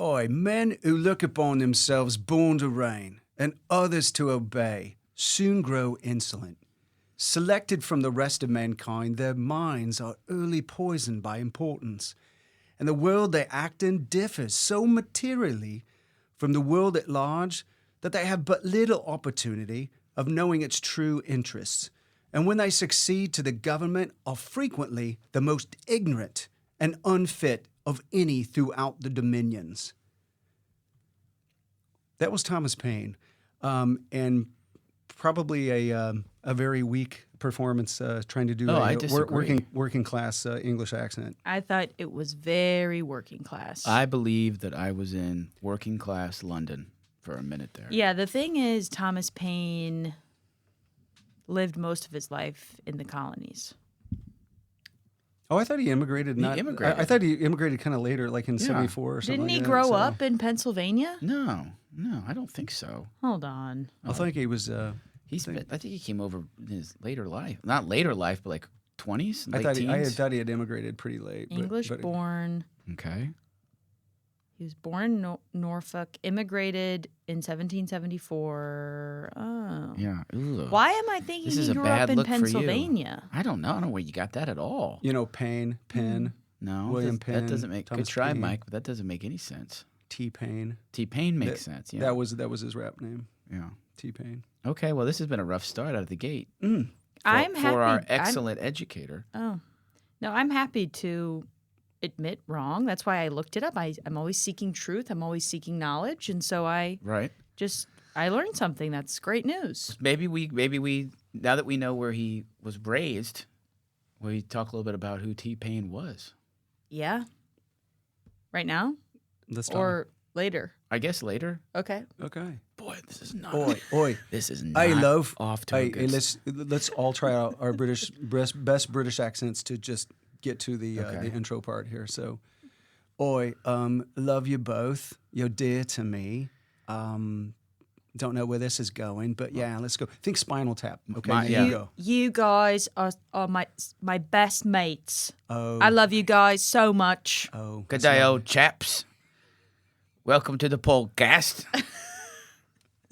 Oi, men who look upon themselves born to reign and others to obey soon grow insolent. Selected from the rest of mankind, their minds are early poisoned by importance, and the world they act in differs so materially from the world at large that they have but little opportunity of knowing its true interests, and when they succeed to the government are frequently the most ignorant and unfit of any throughout the dominions. That was Thomas Paine, and probably a very weak performance trying to do I a disagree. working class English accent. I thought it was very working class. I believe that I was in working class London for a minute there. Yeah, the thing is, Thomas Paine lived most of his life in the colonies. Oh, I thought he immigrated. He immigrated. I thought he immigrated kind of later, like in '74 or something. Didn't he like that, grow so- up in Pennsylvania? No, I don't think so. Hold on. I think he was. I think he came over in his later life. Not later life, but like 20s, late I teens. thought he had immigrated pretty late. English but born. Okay. He was born in Norfolk, immigrated in 1774. Oh. Yeah. Ugh. Why am I thinking This is he a grew bad up in look for you. Pennsylvania? I don't know. I don't know where you got that at all. You know, Penn, No, William that Penn, doesn't make. Thomas Good try, Paine. Mike, but that doesn't make any sense. T-Pain. T-Pain makes sense. Yeah. That was his rap name. Yeah. T-Pain. Okay. Well, this has been a rough start out of the gate. I'm happy. For our excellent educator. Oh. No, I'm happy to admit wrong. That's why I looked it up. I'm always seeking truth. I'm always seeking knowledge. And so I Right. learned something. That's great news. Maybe we now that we know where he was raised, we talk a little bit about who T-Pain was. Yeah. Right now? Let's talk. Or later? I guess later. Okay. Okay. Boy, this is not. Oi. This is not Hey, love. off to a good let's all try out our best British accents to just get to the intro part here. So, love you both. You're dear to me. Don't know where this is going, but yeah, let's go. Think Spinal Tap. Okay, Yeah. you go. You guys are my best mates. Oh, I love you guys so much. oh. Good day, old chaps. Welcome to the podcast.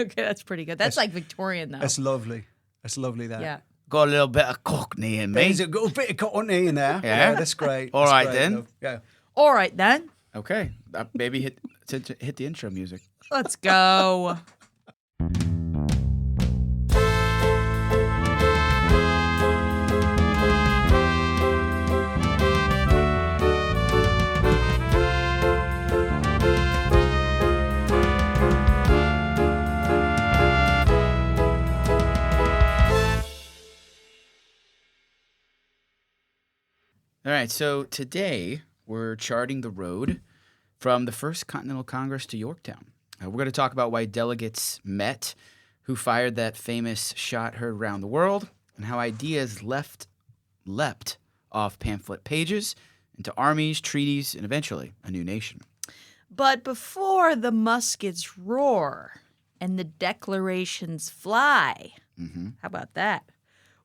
Okay, that's pretty good. That's like Victorian, though. That's lovely. That's lovely. That. Yeah. Got a little bit of Cockney in me. There's a good bit of cotton in there. Yeah? That's great. All That's right, great, then. love. Yeah. All right, then. Okay, maybe hit the intro music. Let's go. All right, so today we're charting the road from the First Continental Congress to Yorktown. We're going to talk about why delegates met, who fired that famous shot heard around the world, and how ideas leapt off pamphlet pages into armies, treaties, and eventually a new nation. But before the muskets roar and the declarations fly, how about that?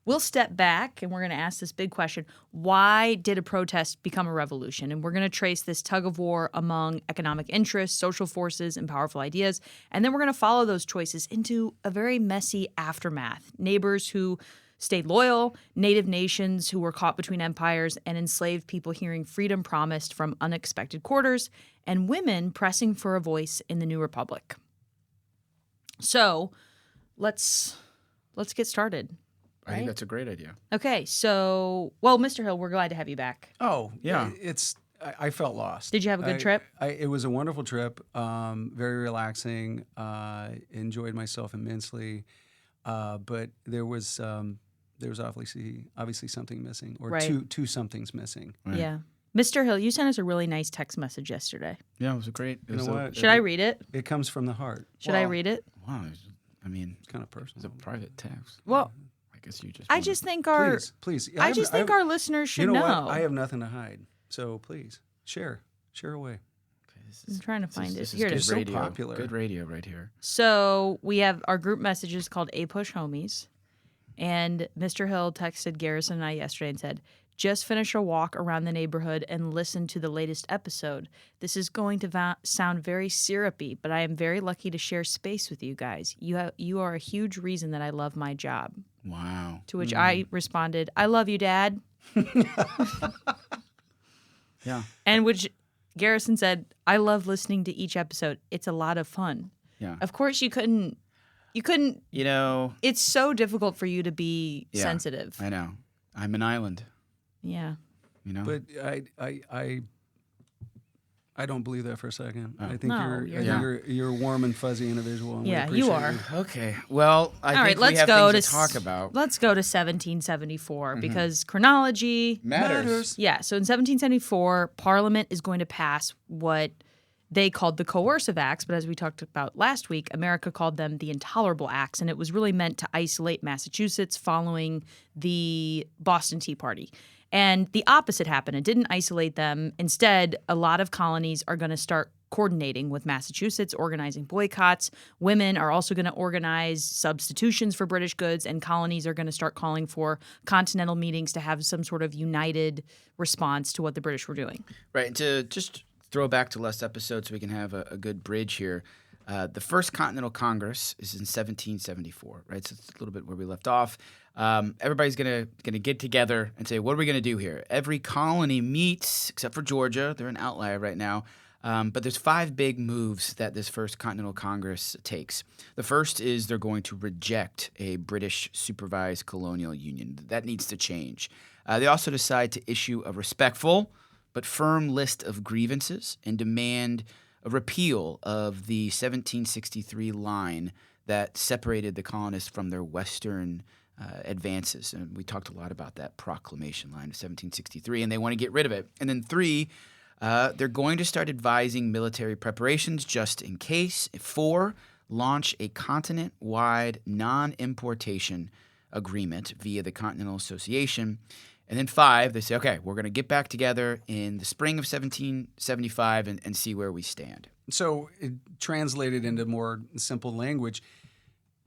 We'll step back and we're going to ask this big question. Why did a protest become a revolution? And we're going to trace this tug of war among economic interests, social forces, and powerful ideas. And then we're going to follow those choices into a very messy aftermath. Neighbors who stayed loyal, native nations who were caught between empires, and enslaved people hearing freedom promised from unexpected quarters, and women pressing for a voice in the new republic. So let's get started. I think that's a great idea. Okay, so, well, Mr. Hill, we're glad to have you back. Oh, Yeah. I felt lost. Did you have a good trip? It was a wonderful trip, very relaxing. Enjoyed myself immensely, but there was obviously something missing, or Right. two somethings missing. Right. Yeah. Mr. Hill, you sent us a really nice text message yesterday. Yeah, it was a great. You know what? Should I read it? It comes from the heart. Should I read it? Wow, It's kind of it's a personal. private text. Well, I guess you just. I wanted- just think our Please. I just think our listeners should You know know. what? I have nothing to hide. So please share away. Okay, this I'm is- trying to this find is- it. this is Here it good is. So radio. popular. Good radio right here. So we have our group messages called APUSH Homies. And Mr. Hill texted Garrison and I yesterday and said, just finished a walk around the neighborhood and listened to the latest episode. This is going to sound very syrupy, but I am very lucky to share space with you guys. You are a huge reason that I love my job." Wow. To which I responded, "I love you, Dad." Yeah. And which Garrison said, "I love listening to each episode. It's a lot of fun." Yeah. Of course, you couldn't. You know, It's so difficult for you to be sensitive. I know. I'm an island, Yeah. you know? But I don't believe that for a second. I think No, you're a warm and fuzzy individual. And we Yeah, you appreciate are. Okay. Well, I All think right, we let's have go things to to talk about. Let's go to 1774 because chronology Matters. Yeah, so in 1774, Parliament is going to pass what they called the Coercive Acts, but as we talked about last week, America called them the Intolerable Acts, and it was really meant to isolate Massachusetts following the Boston Tea Party. And the opposite happened. It didn't isolate them. Instead, a lot of colonies are going to start coordinating with Massachusetts, organizing boycotts. Women are also going to organize substitutions for British goods, and colonies are going to start calling for continental meetings to have some sort of united response to what the British were doing. Right. And to just throw back to last episode so we can have a good bridge here. The First Continental Congress is in 1774, right? So it's a little bit where we left off. Everybody's gonna get together and say, what are we going to do here? Every colony meets, except for Georgia. They're an outlier right now. But there's 5 big moves that this First Continental Congress takes. The first is they're going to reject a British supervised colonial union. That needs to change. They also decide to issue a respectful but firm list of grievances and demand a repeal of the 1763 line that separated the colonists from their western advances. And we talked a lot about that proclamation line of 1763, and they want to get rid of it. And then 3, they're going to start advising military preparations just in case. 4, launch a continent-wide non-importation agreement via the Continental Association. And then 5, they say, okay, we're going to get back together in the spring of 1775 and see where we stand. So, translated into more simple language,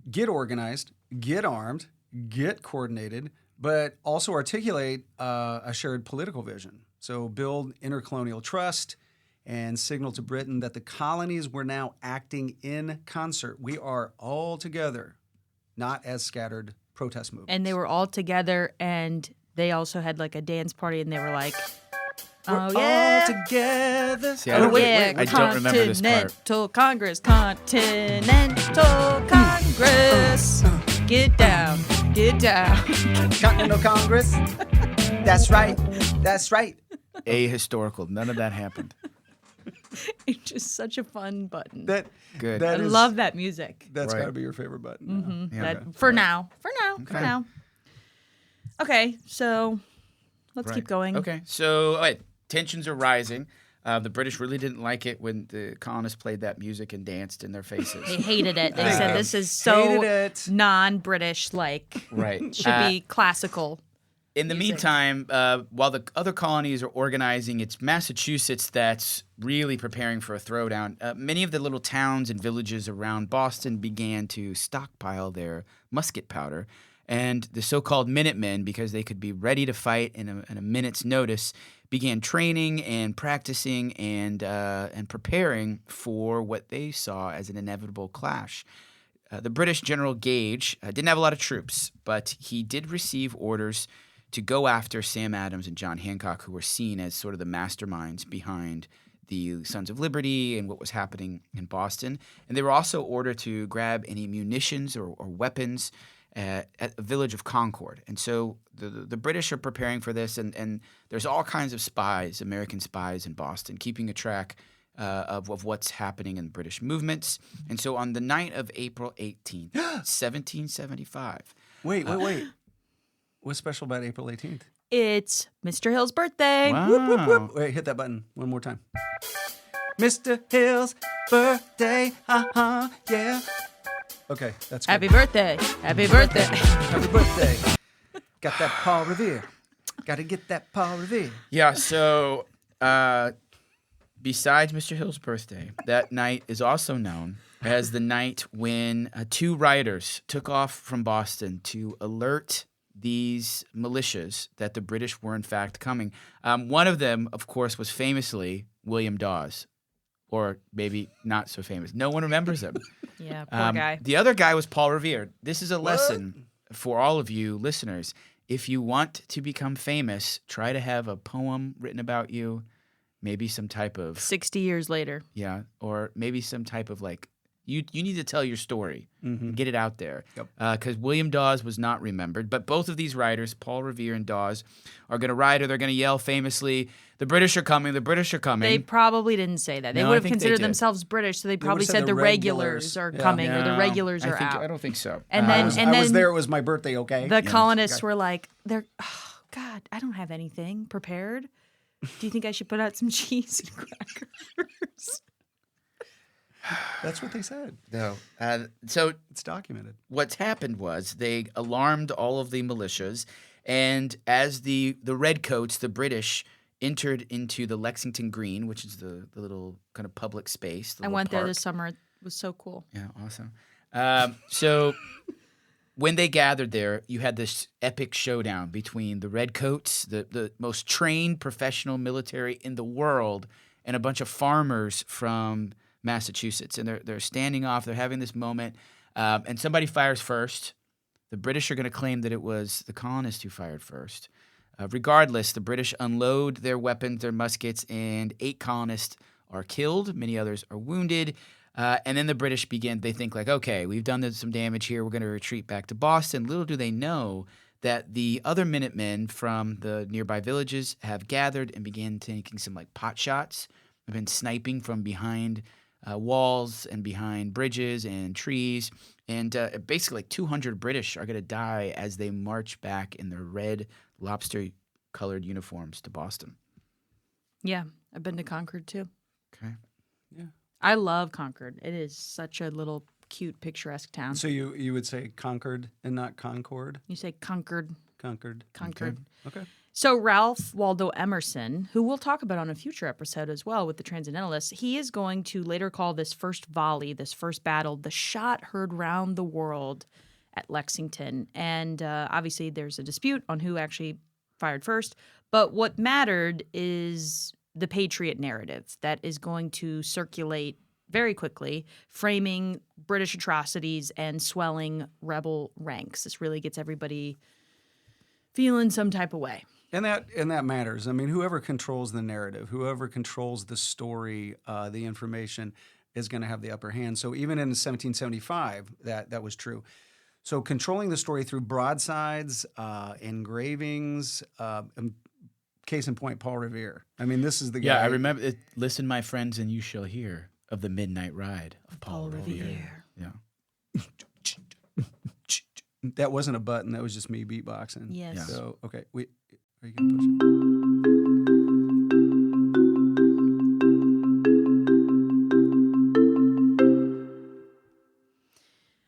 get organized, get armed, get coordinated, but also articulate a shared political vision. So build intercolonial trust and signal to Britain that the colonies were now acting in concert. We are all together, not as scattered protest movements. And they were all together, and they also had like a dance party, and they were like, "Oh yeah, all together." See, I don't, oh yeah, I don't remember this part. Continental Congress. Get down, get down. Continental Congress. That's right. That's right. Ahistorical. None of that happened. It's just such a fun button. Good. That I is- love that music. That's Right. got to be your favorite button. Yeah. That, for now. For now. Okay, so let's keep going. Okay, so all right, tensions are rising. The British really didn't like it when the colonists played that music and danced in their faces. They hated it. They Hated said it. this is Hated so it. non-British, like Right. should be classical. In the meantime, while the other colonies are organizing, it's Massachusetts that's really preparing for a throwdown. Many of the little towns and villages around Boston began to stockpile their musket powder. And the so-called Minutemen, because they could be ready to fight in a minute's notice, began training and practicing and preparing for what they saw as an inevitable clash. The British General Gage didn't have a lot of troops, but he did receive orders to go after Sam Adams and John Hancock, who were seen as sort of the masterminds behind the Sons of Liberty and what was happening in Boston. And they were also ordered to grab any munitions or weapons at the village of Concord. And so the British are preparing for this, and there's all kinds of spies, American spies in Boston, keeping a track of what's happening in British movements. And so on the night of April 18th, 1775. Wait. What's special about April 18th? It's Mr. Hill's birthday. Wow. Wait, hit that button one more time. Mr. Hill's birthday. Yeah. Okay, that's good. Happy birthday. Happy birthday. Happy birthday. Got that Paul Revere. Got to get that Paul Revere. Yeah, so besides Mr. Hill's birthday, that night is also known as the night when 2 riders took off from Boston to alert these militias that the British were in fact coming. One of them, of course, was famously William Dawes, or maybe not so famous. No one remembers him. Yeah, poor guy. The other guy was Paul Revere. This is a lesson for all of you listeners. If you want to become famous, try to have a poem written about you, maybe some type of 60 years later. yeah, or maybe some type of like you need to tell your story, and get it out there. Because William Dawes was not remembered, but both of these writers, Paul Revere and Dawes, are going to write, or they're going to yell famously, "The British are coming! The British are coming!" They probably didn't say that. They No, would I have think they considered did. themselves British, so they probably said said the the regulars regulars. are Yeah. coming or the No, regulars are I out. don't think so. And then I was there. It was my birthday. Okay. the colonists were like, oh, God, I don't have anything prepared. Do you think I should put out some cheese and crackers? That's what they said. No. So It's documented. what's happened was they alarmed all of the militias, and as the redcoats, the British, entered into the Lexington Green, which is the little kind of public space. The I little went there park. this summer. It was so cool. Yeah, awesome. So when they gathered there, you had this epic showdown between the redcoats, the most trained professional military in the world, and a bunch of farmers from Massachusetts. And they're standing off. They're having this moment. And somebody fires first. The British are going to claim that it was the colonists who fired first. Regardless, the British unload their weapons, their muskets, and 8 colonists are killed. Many others are wounded. And then the British begin, they think like, okay, we've done some damage here. We're going to retreat back to Boston. Little do they know that the other Minutemen from the nearby villages have gathered and began taking some like pot shots. They've been sniping from behind walls and behind bridges and trees. And basically like 200 British are going to die as they march back in their red lobster-colored uniforms to Boston. Yeah, I've been to Concord too. Okay. Yeah. I love Concord. It is such a little cute, picturesque town. So you would say Concord and not Concord? You say Concord. Concord. Okay. So Ralph Waldo Emerson, who we'll talk about on a future episode as well with the Transcendentalists, he is going to later call this first volley, this first battle, the shot heard round the world at Lexington. And obviously there's a dispute on who actually fired first. But what mattered is the Patriot narrative that is going to circulate very quickly, framing British atrocities and swelling rebel ranks. This really gets everybody feeling some type of way. And that matters. I mean, whoever controls the narrative, whoever controls the story, the information is going to have the upper hand. So even in 1775, that was true. So controlling the story through broadsides, engravings, case in point, Paul Revere. I mean, this is the guy. Yeah, I remember it. Listen, my friends, and you shall hear of the midnight ride of Paul Revere. Yeah. That wasn't a button. That was just me beatboxing. Yes. Yeah. So, okay. Wait, are you going to push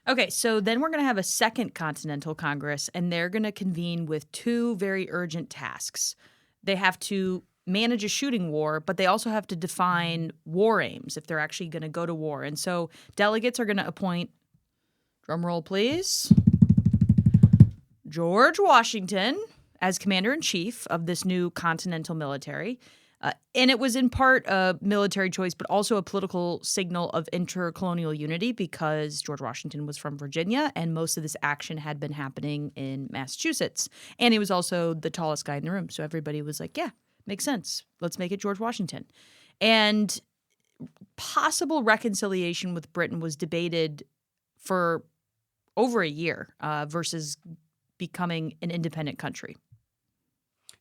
it? Okay, so then we're going to have a Second Continental Congress, and they're going to convene with 2 very urgent tasks. They have to manage a shooting war, but they also have to define war aims if they're actually going to go to war. And so delegates are going to appoint, drum roll please, George Washington as commander-in-chief of this new continental military. And it was in part a military choice, but also a political signal of intercolonial unity because George Washington was from Virginia and most of this action had been happening in Massachusetts. And he was also the tallest guy in the room. So everybody was like, yeah, makes sense. Let's make it George Washington. And possible reconciliation with Britain was debated for over a year versus becoming an independent country.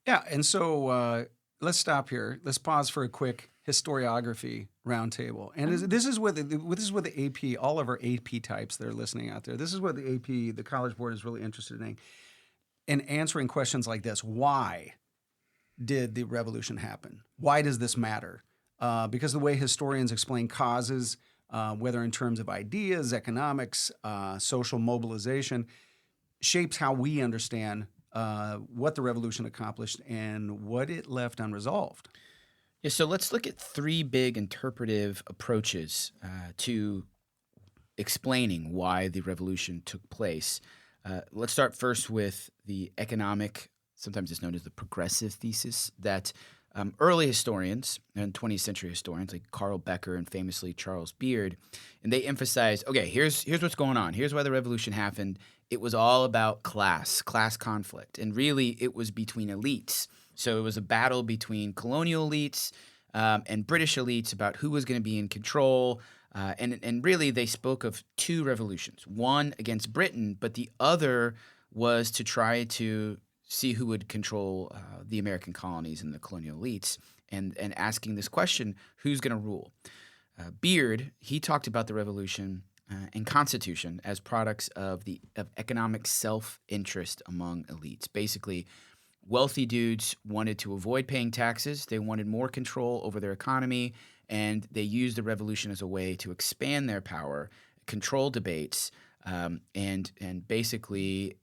Yeah, and so let's stop here. Let's pause for a quick historiography roundtable. And this is what the AP, all of our AP types that are listening out there, this is what the AP, the College Board, is really interested in answering questions like this. Why did the revolution happen? Why does this matter? Because the way historians explain causes, whether in terms of ideas, economics, social mobilization, shapes how we understand what the revolution accomplished and what it left unresolved. Yeah, so let's look at 3 big interpretive approaches to explaining why the revolution took place. Let's start first with the economic, sometimes it's known as the progressive thesis, that early historians and 20th century historians like Carl Becker and famously Charles Beard, and they emphasized, okay, here's what's going on. Here's why the revolution happened. It was all about class conflict, and really it was between elites. So it was a battle between colonial elites and British elites about who was going to be in control. And really, they spoke of two revolutions, one against Britain, but the other was to try to see who would control the American colonies and the colonial elites, and asking this question, who's going to rule? Beard, he talked about the revolution and Constitution as products of economic self-interest among elites. Basically, wealthy dudes wanted to avoid paying taxes. They wanted more control over their economy, and they used the revolution as a way to expand their power, control debates, and basically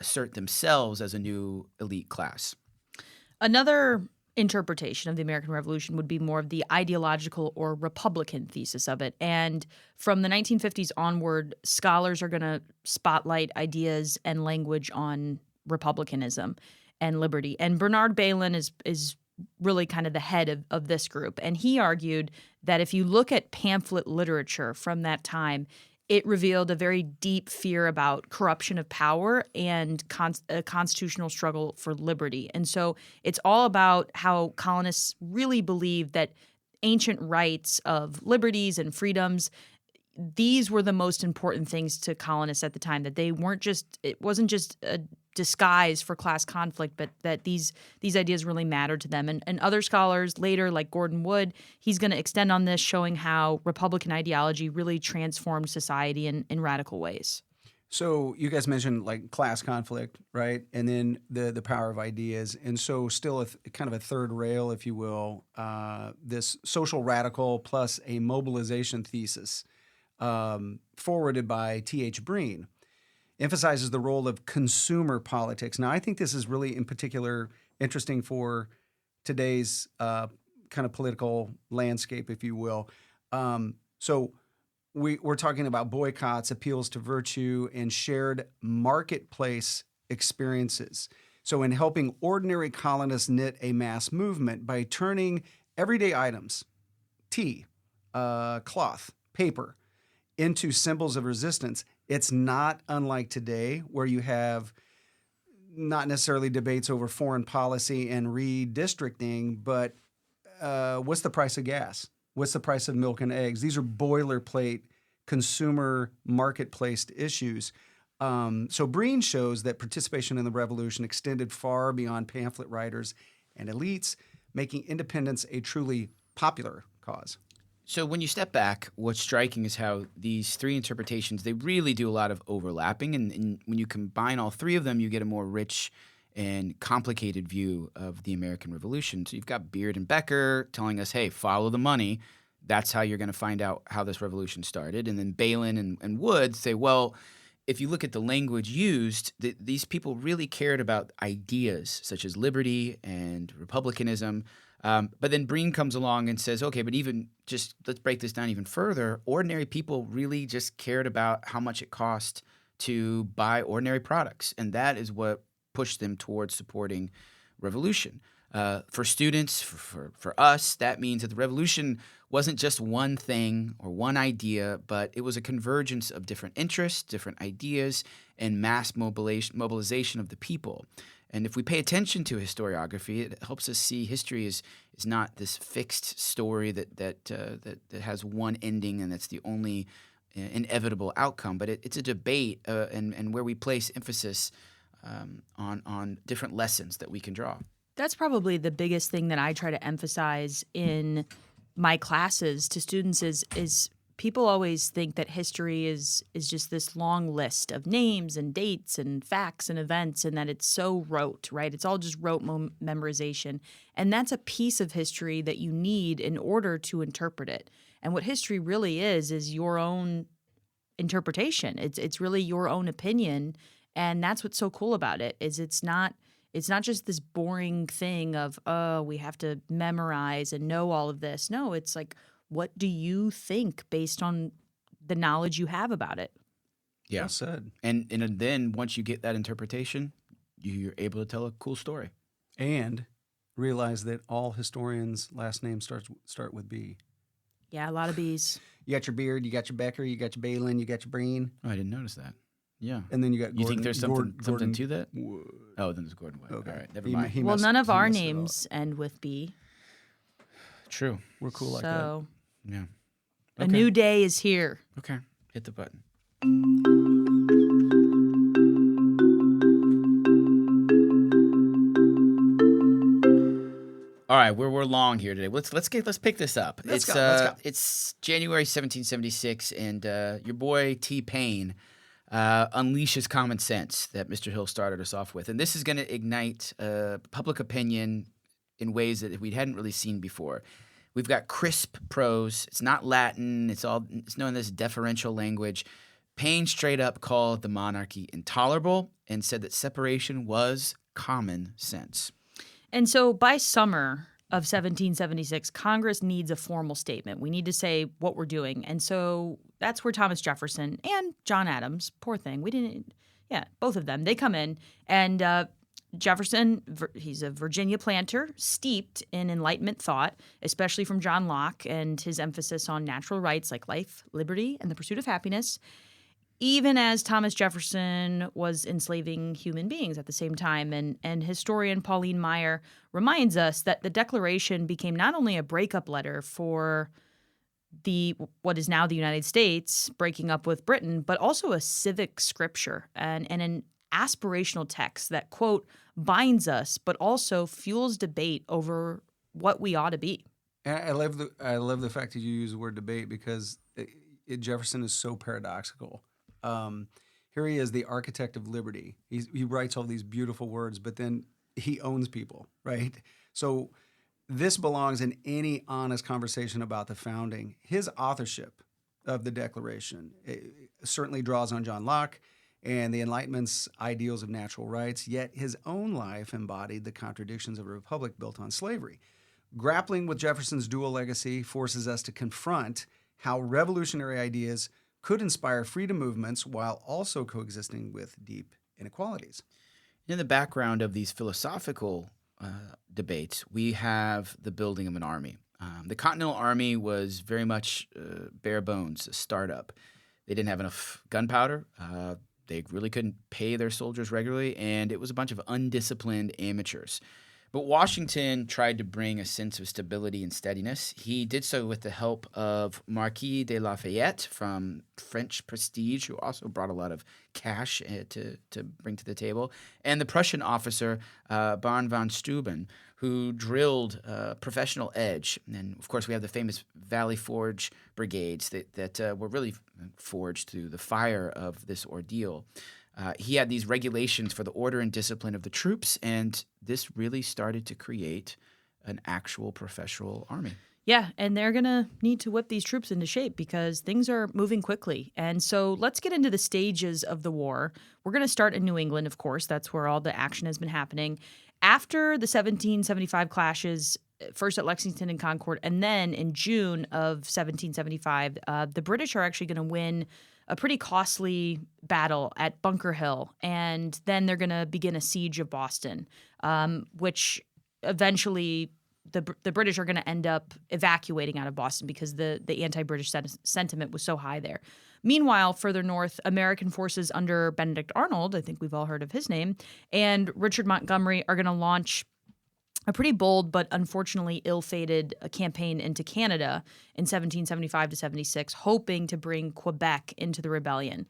assert themselves as a new elite class. Another interpretation of the American Revolution would be more of the ideological or Republican thesis of it. And from the 1950s onward, scholars are going to spotlight ideas and language on republicanism and liberty. And Bernard Bailyn is really kind of the head of this group. And he argued that if you look at pamphlet literature from that time, it revealed a very deep fear about corruption of power and a constitutional struggle for liberty. And so it's all about how colonists really believed that ancient rights of liberties and freedoms, these were the most important things to colonists at the time, that they weren't just, it wasn't just a disguise for class conflict, but that these ideas really mattered to them. And other scholars later, like Gordon Wood, he's going to extend on this, showing how Republican ideology really transformed society in radical ways. So you guys mentioned like class conflict, right? And then the power of ideas. And so still kind of a third rail, if you will, this social radical plus a mobilization thesis forwarded by T.H. Breen emphasizes the role of consumer politics. Now, I think this is really in particular interesting for today's kind of political landscape, if you will. So we're talking about boycotts, appeals to virtue, and shared marketplace experiences. So in helping ordinary colonists knit a mass movement by turning everyday items, tea, cloth, paper, into symbols of resistance, it's not unlike today where you have not necessarily debates over foreign policy and redistricting, but what's the price of gas? What's the price of milk and eggs? These are boilerplate consumer marketplace issues. So Breen shows that participation in the revolution extended far beyond pamphlet writers and elites, making independence a truly popular cause. So when you step back, what's striking is how these three interpretations, they really do a lot of overlapping. And when you combine all three of them, you get a more rich and complicated view of the American Revolution. So you've got Beard and Becker telling us, hey, follow the money. That's how you're going to find out how this revolution started. And then Bailyn and Wood say, well, if you look at the language used, these people really cared about ideas such as liberty and republicanism. But then Breen comes along and says, okay, but even just let's break this down even further. Ordinary people really just cared about how much it cost to buy ordinary products. And that is what pushed them towards supporting revolution. For students, for us, that means that the revolution wasn't just one thing or one idea, but it was a convergence of different interests, different ideas, and mass mobilization of the people. And if we pay attention to historiography, it helps us see history is not this fixed story that has one ending and that's the only inevitable outcome, but it's a debate and where we place emphasis on different lessons that we can draw. That's probably the biggest thing that I try to emphasize in my classes to students is people always think that history is just this long list of names and dates and facts and events, and that it's so rote, right? It's all just rote memorization. And that's a piece of history that you need in order to interpret it. And what history really is your own interpretation. It's really your own opinion. And that's what's so cool about it, is it's not just this boring thing of, oh, we have to memorize and know all of this. No, it's like, what do you think based on the knowledge you have about it? Yeah. Well said. And then once you get that interpretation, you're able to tell a cool story. And realize that all historians' last names start with B. Yeah, a lot of B's. You got your Beard, you got your Becker, you got your Balin, you got your Breen. Oh, I didn't notice that. Yeah. And then you got Gordon. You think there's something Gordon to that? Wood. Oh, then there's Gordon Wood. Okay. All right, never He- mind. he Well, messed- none of he our messed it up. names end with B. True. We're cool like that. So Yeah. a new day is here. Okay. Hit the button. All right, we're long here today. Let's pick this up. Let's go. It's January 1776, and your boy T. Paine unleashes common sense that Mr. Hill started us off with, and this is going to ignite public opinion in ways that we hadn't really seen before. We've got crisp prose. It's not Latin. It's known as deferential language. Paine straight up called the monarchy intolerable and said that separation was common sense. And so by summer of 1776, Congress needs a formal statement. We need to say what we're doing. And so that's where Thomas Jefferson and John Adams, poor thing, both of them, they come in. And Jefferson, he's a Virginia planter, steeped in Enlightenment thought, especially from John Locke and his emphasis on natural rights like life, liberty, and the pursuit of happiness. Even as Thomas Jefferson was enslaving human beings at the same time. And historian Pauline Maier reminds us that the Declaration became not only a breakup letter for what is now the United States, breaking up with Britain, but also a civic scripture and an aspirational text that, quote, binds us, but also fuels debate over what we ought to be. And I love the fact that you use the word debate because Jefferson is so paradoxical. Here he is, the architect of liberty. He writes all these beautiful words, but then he owns people, right? So this belongs in any honest conversation about the founding. His authorship of the Declaration certainly draws on John Locke and the Enlightenment's ideals of natural rights, yet his own life embodied the contradictions of a republic built on slavery. Grappling with Jefferson's dual legacy forces us to confront how revolutionary ideas could inspire freedom movements while also coexisting with deep inequalities. In the background of these philosophical debates, we have the building of an army. The Continental Army was very much bare bones, a startup. They didn't have enough gunpowder. They really couldn't pay their soldiers regularly, and it was a bunch of undisciplined amateurs. But Washington tried to bring a sense of stability and steadiness. He did so with the help of Marquis de Lafayette from French prestige, who also brought a lot of cash to bring to the table, and the Prussian officer Baron von Steuben, who drilled professional edge. And then, of course, we have the famous Valley Forge brigades that were really forged through the fire of this ordeal. He had these regulations for the order and discipline of the troops, and this really started to create an actual professional army. Yeah, and they're going to need to whip these troops into shape because things are moving quickly. And so let's get into the stages of the war. We're going to start in New England, of course. That's where all the action has been happening. After the 1775 clashes, first at Lexington and Concord, and then in June of 1775, the British are actually going to win a pretty costly battle at Bunker Hill, and then they're going to begin a siege of Boston, which eventually the British are going to end up evacuating out of Boston because the anti-British sentiment was so high there. Meanwhile, further north, American forces under Benedict Arnold, I think we've all heard of his name, and Richard Montgomery are going to launch a pretty bold but unfortunately ill-fated campaign into Canada in 1775 to 76, hoping to bring Quebec into the rebellion.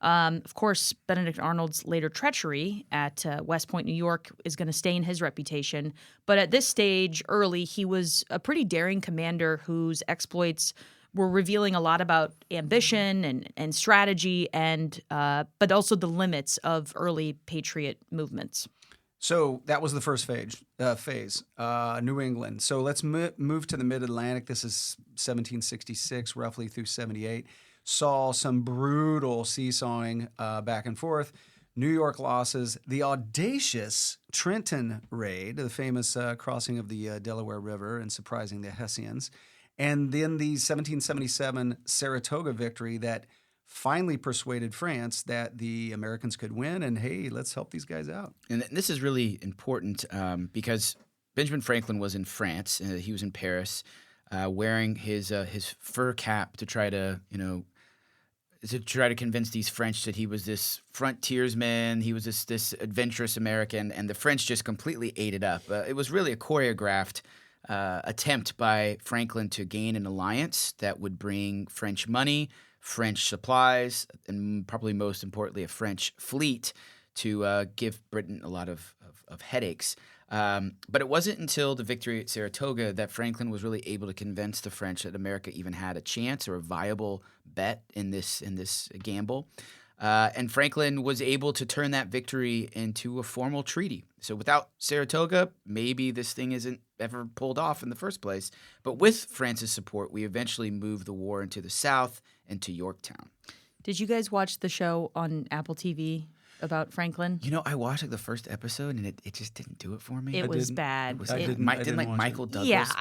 Of course, Benedict Arnold's later treachery at West Point, New York, is going to stain his reputation. But at this stage, early, he was a pretty daring commander whose exploits were revealing a lot about ambition and strategy, and but also the limits of early patriot movements. So that was the first phase, New England. So let's move to the Mid-Atlantic. This is 1766, roughly through 78. Saw some brutal seesawing back and forth. New York losses, the audacious Trenton raid, the famous crossing of the Delaware River and surprising the Hessians, and then the 1777 Saratoga victory that finally persuaded France that the Americans could win, and hey, let's help these guys out. And this is really important because Benjamin Franklin was in France. He was in Paris, wearing his fur cap to try to convince these French that he was this frontiersman, he was this adventurous American, and the French just completely ate it up. It was really a choreographed attempt by Franklin to gain an alliance that would bring French money, French supplies, and probably most importantly, a French fleet to give Britain a lot of headaches. But it wasn't until the victory at Saratoga that Franklin was really able to convince the French that America even had a chance or a viable bet in this gamble. And Franklin was able to turn that victory into a formal treaty. So without Saratoga, maybe this thing isn't ever pulled off in the first place. But with France's support, we eventually moved the war into the South and to Yorktown. Did you guys watch the show on Apple TV about Franklin? I watched the first episode, and it just didn't do it for me. It was bad. Didn't Michael Douglas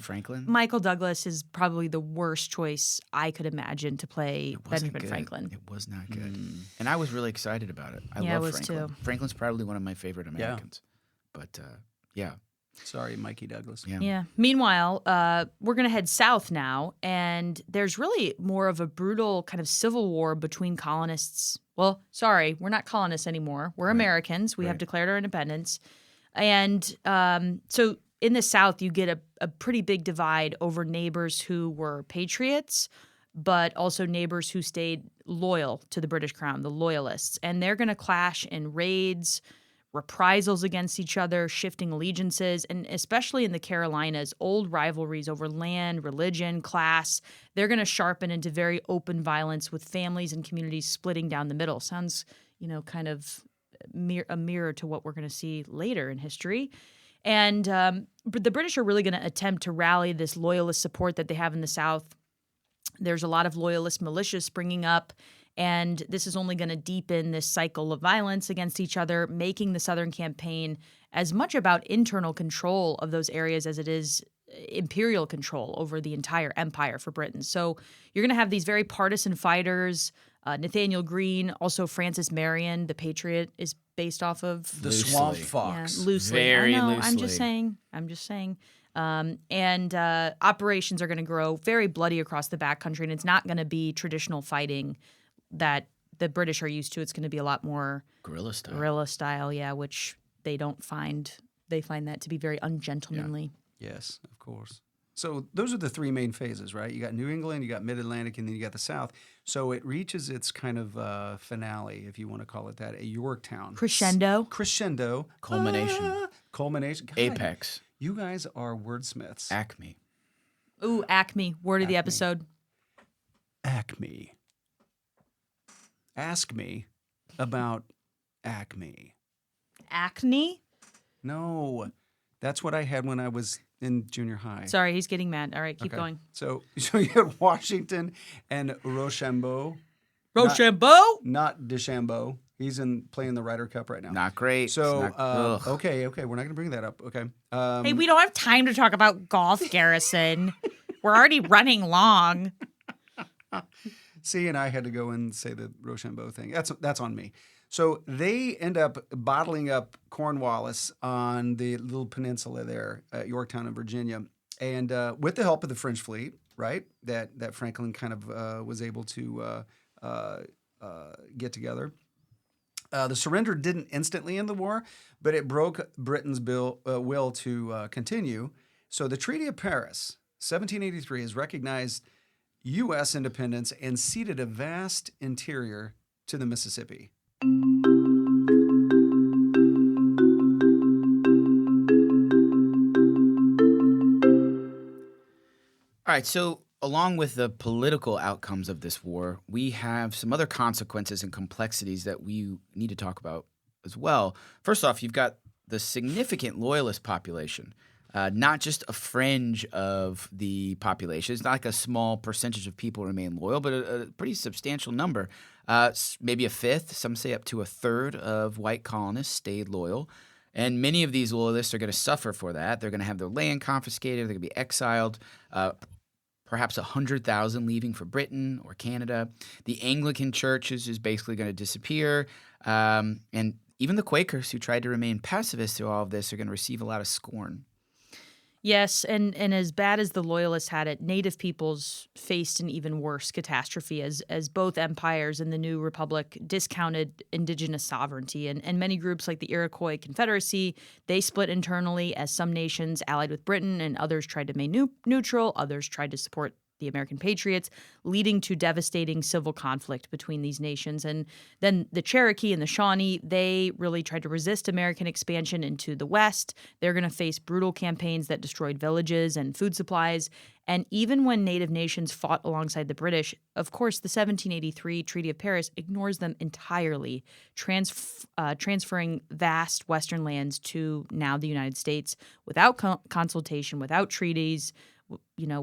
Franklin? Michael Douglas is probably the worst choice I could imagine to play Benjamin good. Franklin. It was not good. And I was really excited about it. I love Franklin. Too. Franklin's probably one of my favorite Americans. But, yeah. Sorry, Mikey Douglas. Yeah. Meanwhile, we're going to head south now, and there's really more of a brutal kind of civil war between colonists. Well, sorry, we're not colonists anymore. We're Americans. We have declared our independence. And so in the South, you get a pretty big divide over neighbors who were patriots, but also neighbors who stayed loyal to the British Crown, the Loyalists. And they're going to clash in raids, reprisals against each other, shifting allegiances, and especially in the Carolinas, old rivalries over land, religion, class, they're going to sharpen into very open violence with families and communities splitting down the middle. Sounds, kind of a mirror to what we're going to see later in history. And but the British are really going to attempt to rally this loyalist support that they have in the South. There's a lot of loyalist militias springing up, and this is only going to deepen this cycle of violence against each other, making the Southern campaign as much about internal control of those areas as it is imperial control over the entire empire for Britain. So you're going to have these very partisan fighters. Nathaniel Greene, also Francis Marion, the Patriot, is based off of the Swamp Fox. Yeah, loosely. Very I know, loosely. I'm just saying. And operations are going to grow very bloody across the backcountry, and it's not going to be traditional fighting that the British are used to. It's going to be a lot more guerrilla style, which they find that to be very ungentlemanly. Yeah. Yes, of course. So those are the three main phases, right? You got New England, you got Mid-Atlantic, and then you got the South. So it reaches its kind of finale, if you want to call it that, at Yorktown. Crescendo. culmination, Culmination. God, apex. You guys are wordsmiths. Acme. Ooh, Acme. Word of the Acme. episode. Acme. Ask me about Acme. Acne? No, that's what I had when I was in junior high. Sorry, he's getting mad. All right, keep Okay. going. So you had Washington and Rochambeau. Rochambeau? Not DeChambeau. He's playing the Ryder Cup right now. Not great. So, Ugh. okay, we're not going to bring that up. Okay. Hey, we don't have time to talk about golf, Garrison. We're already running long. See, and I had to go and say the Rochambeau thing. That's on me. So they end up bottling up Cornwallis on the little peninsula there at Yorktown in Virginia, and with the help of the French fleet, right? That Franklin kind of was able to get together. The surrender didn't instantly end the war, but it broke Britain's will to continue. So the Treaty of Paris, 1783, has recognized U.S. independence and ceded a vast interior to the Mississippi. All right, so along with the political outcomes of this war, we have some other consequences and complexities that we need to talk about as well. First off, you've got the significant loyalist population, not just a fringe of the population. It's not like a small percentage of people remain loyal, but a pretty substantial number. Maybe a fifth, some say up to a third of white colonists stayed loyal. And many of these loyalists are going to suffer for that. They're going to have their land confiscated. They're going to be exiled. perhaps 100,000 leaving for Britain or Canada. The Anglican Church is basically going to disappear. And even the Quakers, who tried to remain pacifists through all of this, are going to receive a lot of scorn. Yes, and as bad as the Loyalists had it, Native peoples faced an even worse catastrophe as both empires and the new republic discounted indigenous sovereignty. And many groups like the Iroquois Confederacy, they split internally as some nations allied with Britain and others tried to remain neutral, others tried to support the American patriots, leading to devastating civil conflict between these nations. And then the Cherokee and the Shawnee, they really tried to resist American expansion into the West. They're going to face brutal campaigns that destroyed villages and food supplies. And even when Native nations fought alongside the British, of course, the 1783 Treaty of Paris ignores them entirely, transferring vast Western lands to now the United States without consultation, without treaties,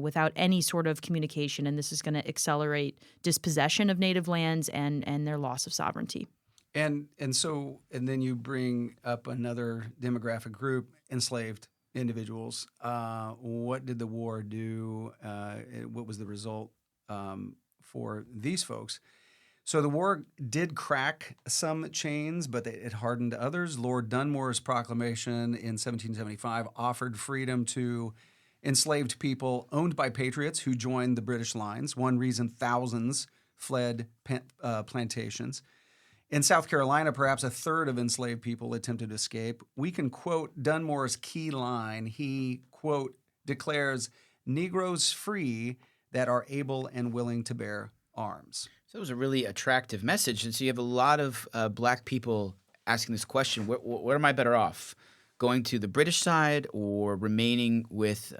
without any sort of communication, and this is going to accelerate dispossession of native lands and their loss of sovereignty. And then you bring up another demographic group, enslaved individuals. What did the war do? What was the result for these folks? So the war did crack some chains, but it hardened others. Lord Dunmore's proclamation in 1775 offered freedom to enslaved people owned by patriots who joined the British lines. One reason thousands fled plantations. In South Carolina, perhaps a third of enslaved people attempted to escape. We can quote Dunmore's key line. He, quote, declares, "Negroes free that are able and willing to bear arms." So it was a really attractive message. And so you have a lot of black people asking this question, where am I better off? Going to the British side or remaining with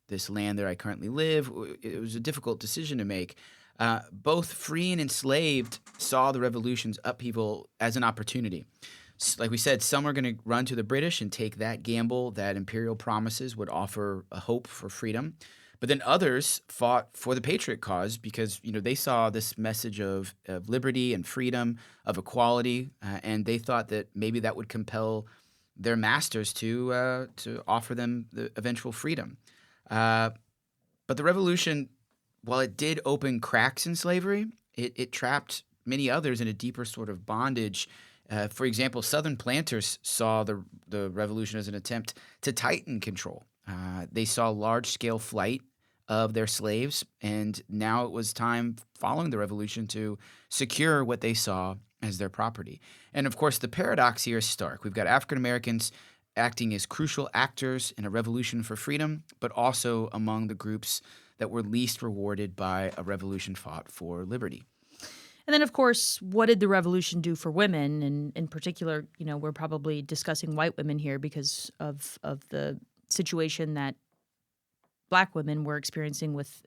this land that I currently live? It was a difficult decision to make. Both free and enslaved saw the revolution's upheaval as an opportunity. Like we said, some are going to run to the British and take that gamble that imperial promises would offer a hope for freedom. But then others fought for the patriot cause because they saw this message of liberty and freedom, of equality, and they thought that maybe that would compel their masters to offer them the eventual freedom. But the revolution, while it did open cracks in slavery, it trapped many others in a deeper sort of bondage. For example, Southern planters saw the revolution as an attempt to tighten control. They saw large-scale flight of their slaves, and now it was time following the revolution to secure what they saw as their property. And of course, the paradox here is stark. We've got African Americans acting as crucial actors in a revolution for freedom, but also among the groups that were least rewarded by a revolution fought for liberty. And then, of course, what did the revolution do for women? And in particular, we're probably discussing white women here because of the situation that Black women were experiencing with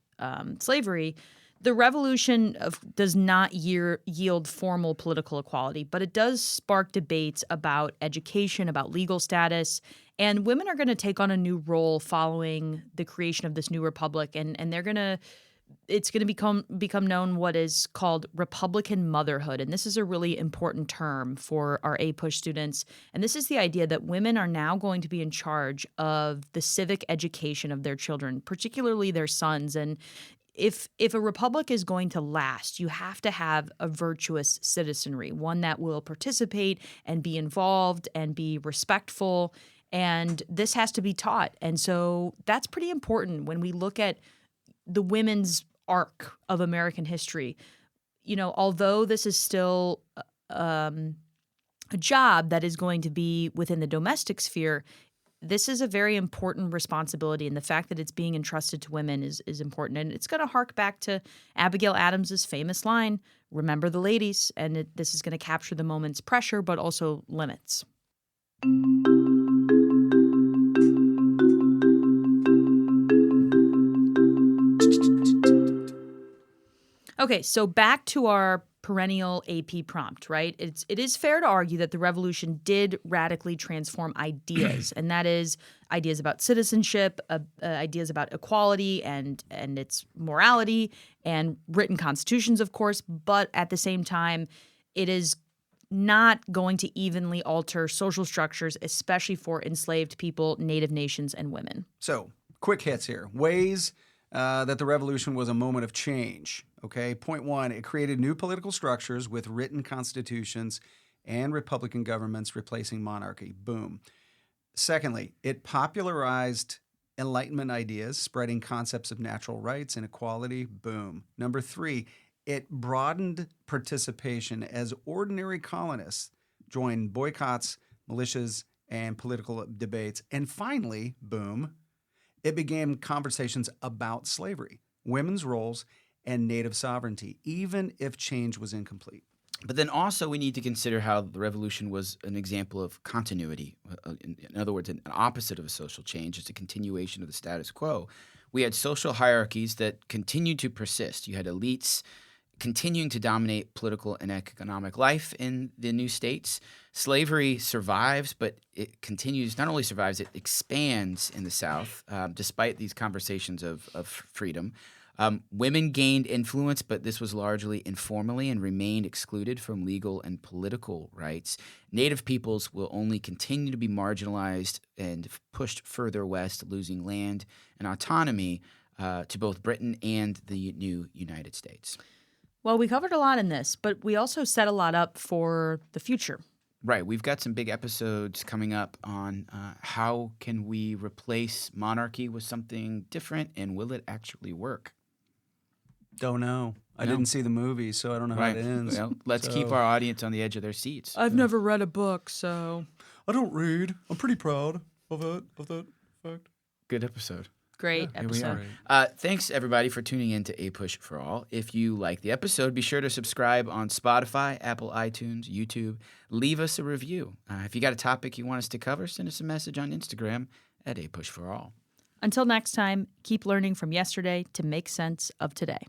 slavery. The revolution does not yield formal political equality, but it does spark debates about education, about legal status, and women are going to take on a new role following the creation of this new republic, and it's going to become known what is called Republican motherhood, and this is a really important term for our APUSH students, and this is the idea that women are now going to be in charge of the civic education of their children, particularly their sons, and if a republic is going to last, you have to have a virtuous citizenry, one that will participate and be involved and be respectful, and this has to be taught. And so that's pretty important when we look at the women's arc of American history. Although this is still a job that is going to be within the domestic sphere, this is a very important responsibility, and the fact that it's being entrusted to women is important. And it's going to hark back to Abigail Adams's famous line, "Remember the ladies," and this is going to capture the moment's pressure, but also limits. Okay, so back to our perennial AP prompt, right? It is fair to argue that the revolution did radically transform ideas, and that is ideas about citizenship, ideas about equality and its morality, and written constitutions, of course. But at the same time, it is not going to evenly alter social structures, especially for enslaved people, Native nations, and women. So, quick hits here. Ways that the revolution was a moment of change. Okay, point one, it created new political structures with written constitutions and republican governments replacing monarchy. Boom. Secondly, it popularized Enlightenment ideas, spreading concepts of natural rights and equality. Boom. Number three, it broadened participation as ordinary colonists joined boycotts, militias, and political debates. And finally, boom, it began conversations about slavery, women's roles, and native sovereignty, even if change was incomplete. But then also we need to consider how the revolution was an example of continuity. In other words, an opposite of a social change. It's a continuation of the status quo. We had social hierarchies that continued to persist. You had elites continuing to dominate political and economic life in the new states. Slavery survives, but it continues, not only survives, it expands in the South, despite these conversations of freedom. Women gained influence, but this was largely informally and remained excluded from legal and political rights. Native peoples will only continue to be marginalized and pushed further west, losing land and autonomy to both Britain and the new United States. Well, we covered a lot in this, but we also set a lot up for the future. Right. We've got some big episodes coming up on how can we replace monarchy with something different, and will it actually work? Don't know. I didn't see the movie, so I don't know how it ends. Well, let's keep our audience on the edge of their seats. I've never read a book, so I don't read. I'm pretty proud of that fact. Good episode. great episode. Thanks, everybody, for tuning in to APUSH for All. If you like the episode, be sure to subscribe on Spotify, Apple iTunes, YouTube. Leave us a review. If you got a topic you want us to cover, send us a message on Instagram at APUSH for All. Until next time, keep learning from yesterday to make sense of today.